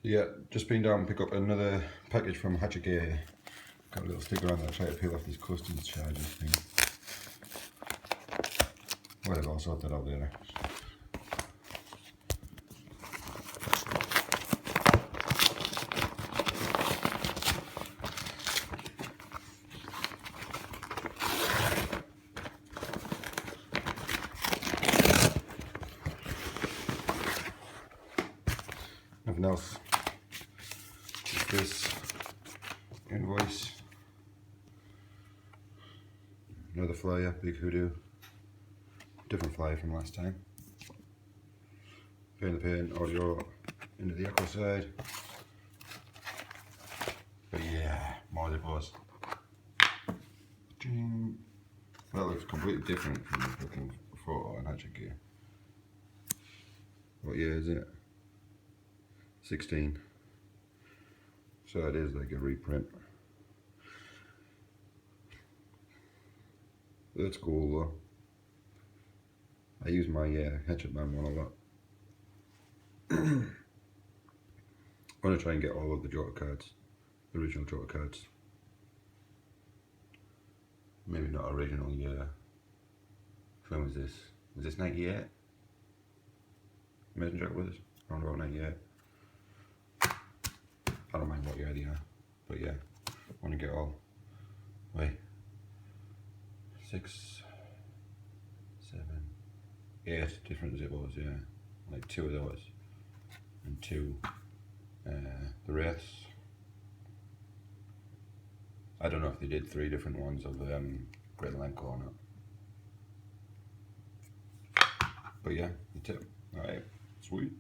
Yeah, just been down and pick up another package from Hatchet Gear. Got a little sticker on there, try to peel off these customs charges thing. Whatever, I'll sort that out later. Nothing else. Just this invoice. Another flyer, big hoodoo. Different flyer from last time. Paying the paint, audio into the echo side. But yeah, more zippos. That looks completely different from the looking photo on Hatchet Gear. What year is it? 16. So it is like a reprint. That's cool though. I use my Hatchet Man one a lot. I'm going to try and get all of the Joker cards, the original Joker cards. Maybe not original year. When was this? Was this 98? Amazing Joker was around about 98. I don't mind what year they are, but yeah, I want to get all. Wait. 6, 7, 8 different Zippos, yeah. Like 2 of those. And 2 the Wraiths. I don't know if they did 3 different ones of Great Lanco or not. But yeah, that's it. Alright, sweet.